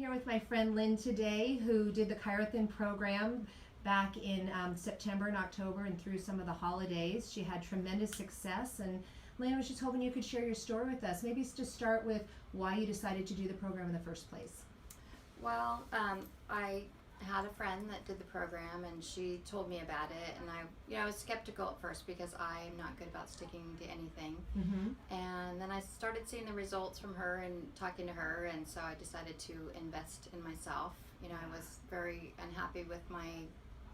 here with my friend Lynne today, who did the ChiroThin program back in September and October and through some of the holidays. She had tremendous success, and Lynne was just hoping you could share your story with us. Maybe just start with why you decided to do the program in the first place. Well, I had a friend that did the program, and she told me about it, and I was skeptical at first because I'm not good about sticking to anything. Mm-hmm. And then I started seeing the results from her and talking to her, and so I decided to invest in myself. I was very unhappy with my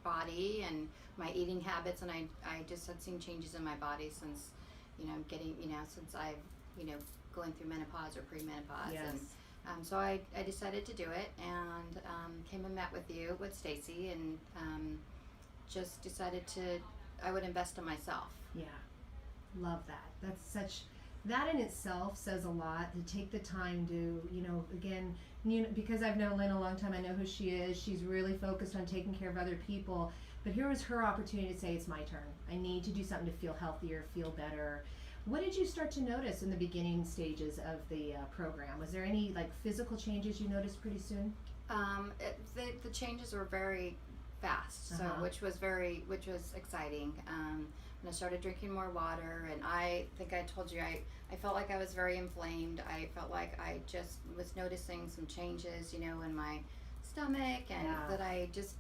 body and my eating habits, and I just had seen changes in my body since, since I've, going through menopause or premenopause. Yes. And so I decided to do it, and came and met with Stacy, and just decided I would invest in myself. Yeah, love that. That in itself says a lot, to take the time to, because I've known Lynne a long time, I know who she is. She's really focused on taking care of other people. But here was her opportunity to say, it's my turn. I need to do something to feel healthier, feel better. What did you start to notice in the beginning stages of the program? Was there any physical changes you noticed pretty soon? The changes were very fast, so which was exciting. And I started drinking more water, and I think I told you I felt like I was very inflamed. I felt like I just was noticing some changes, in my stomach, and that I just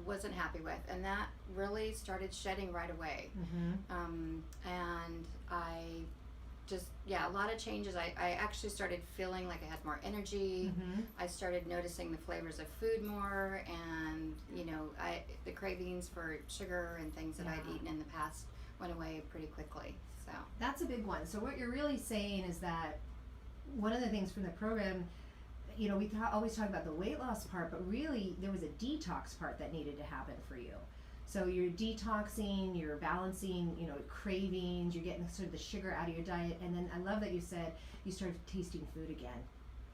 wasn't happy with, and that really started shedding right away. Mm-hmm. And I just, a lot of changes. I actually started feeling like I had more energy. Mm-hmm. I started noticing the flavors of food more, and the cravings for sugar and things that I'd eaten in the past went away pretty quickly. So that's a big one. So what you're really saying is that one of the things from the program, we always talk about the weight loss part, but really there was a detox part that needed to happen for you. So you're detoxing, you're balancing, cravings, you're getting sort of the sugar out of your diet. And then I love that you said you started tasting food again,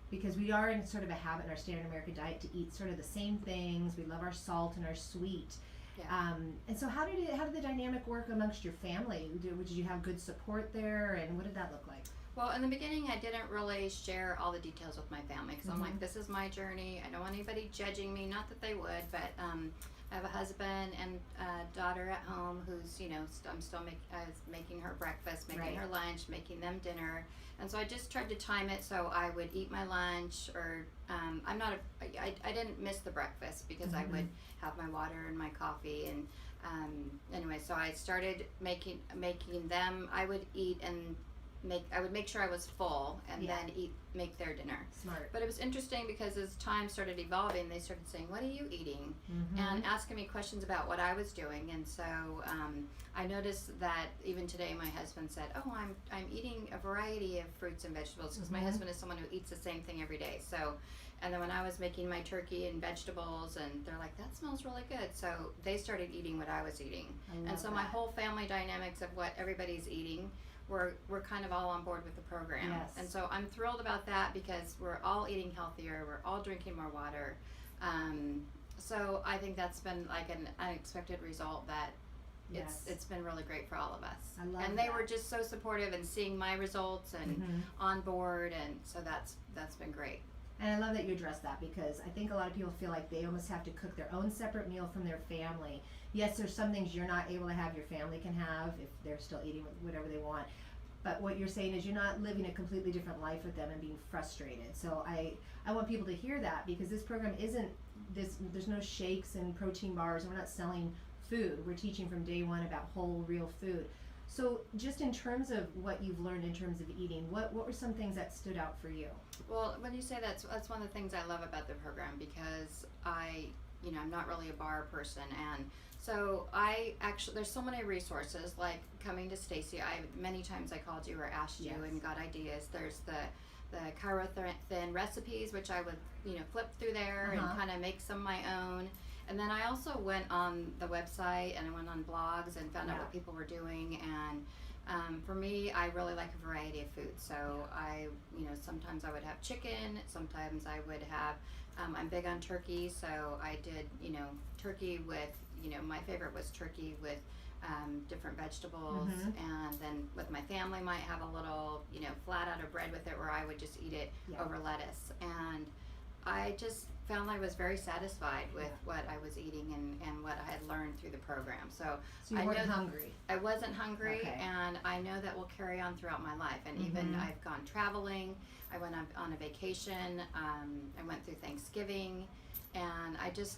because we are in sort of a habit in our standard American diet to eat sort of the same things. We love our salt and our sweet. yeah. And so how did the dynamic work amongst your family? Did you have good support there, and what did that look like? Well, in the beginning, I didn't really share all the details with my family, because I'm like, this is my journey. I don't want anybody judging me. Not that they would, but I have a husband and a daughter at home who's, I'm still making her breakfast, making her lunch, making them dinner. And so I just tried to time it so I would eat my lunch, or I didn't miss the breakfast, because I would have my water and my coffee. And anyway, so I started making them, I would eat and I would make sure I was full, and then make their dinner. Smart. But it was interesting, because as time started evolving, they started saying, "What are you eating?" And asking me questions about what I was doing. And so I noticed that even today, my husband said, "Oh, I'm eating a variety of fruits and vegetables," because my husband is someone who eats the same thing every day. So, and then when I was making my turkey and vegetables, and they're like, "That smells really good," so they started eating what I was eating. And so my whole family dynamics of what everybody's eating, we're kind of all on board with the program. Yes. And so I'm thrilled about that, because we're all eating healthier, we're all drinking more water. So I think that's been like an unexpected result that it's been really great for all of us. I love and they that. were just so supportive and seeing my results and on board, and so that's been great. And I love that you addressed that, because I think a lot of people feel like they almost have to cook their own separate meal from their family. Yes, there's some things you're not able to have, your family can have if they're still eating whatever they want. But what you're saying is you're not living a completely different life with them and being frustrated. So I want people to hear that, because this program isn't this, there's no shakes and protein bars, and we're not selling food. We're teaching from day one about whole, real food. So just in terms of what you've learned in terms of eating, what were some things that stood out for you? Well, when you say that's one of the things I love about the program, because I'm not really a bar person, and so there's so many resources, like coming to Stacy. Many times I called you or asked you and got ideas. There's the ChiroThin recipes, which I would flip through there and kind of make some of my own. And then I also went on the website, and I went on blogs and found out what people were doing. And for me, I really like a variety of food. So sometimes I would have chicken, sometimes I would have, I'm big on turkey, so I did, turkey with, my favorite was turkey with different vegetables. And then with my family, might have a little, flat out of bread with it, where I would just eat it over lettuce. And I I just found I was very satisfied with Yeah. what I was eating and what I had learned through the program. So So you I weren't know hungry. I wasn't hungry, Okay. and I know that will carry on throughout my life. And even Mhm. I've gone traveling. I went on a vacation. I went through Thanksgiving, and I just,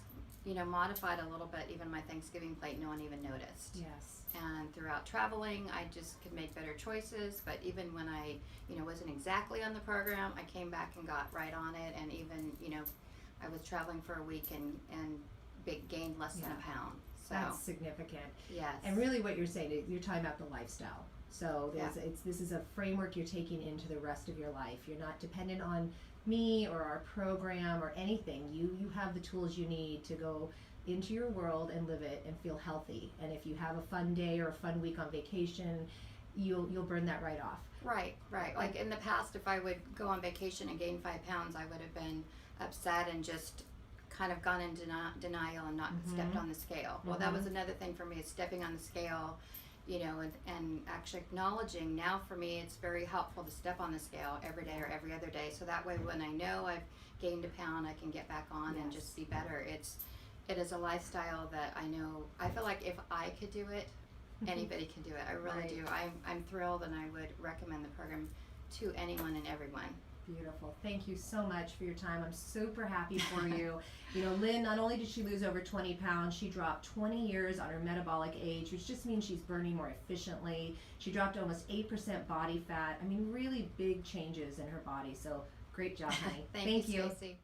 modified a little bit. Even my Thanksgiving plate, no one even noticed. Yes. And throughout traveling, I just could make better choices. But even when I, wasn't exactly on the program, I came back and got right on it. And even, I was traveling for a week and gained less than a pound. So That's significant. yes. And really what you're saying, you're talking about the lifestyle. So this is a framework you're taking into the rest of your life. You're not dependent on me or our program or anything. You have the tools you need to go into your world and live it and feel healthy. And if you have a fun day or a fun week on vacation, you'll burn that right off. Right. Like in the past, if I would go on vacation and gain 5 pounds, I would have been upset and just kind of gone in denial and not stepped on the scale. Well, that was another thing for me, is stepping on the scale, and actually acknowledging. Now for me, it's very helpful to step on the scale every day or every other day. So that way, when I know I've gained a pound, I can get back on and just be better. It is a lifestyle that I feel like if I could do it, anybody can do it. I really do. I'm thrilled, and I would recommend the program to anyone and everyone. Beautiful. Thank you so much for your time. I'm super happy for you. Lynn, not only did she lose over 20 pounds, she dropped 20 years on her metabolic age, which just means she's burning more efficiently. She dropped almost 8% body fat. I mean, really big changes in her body. So great job, honey. Thank you, you. Stacey.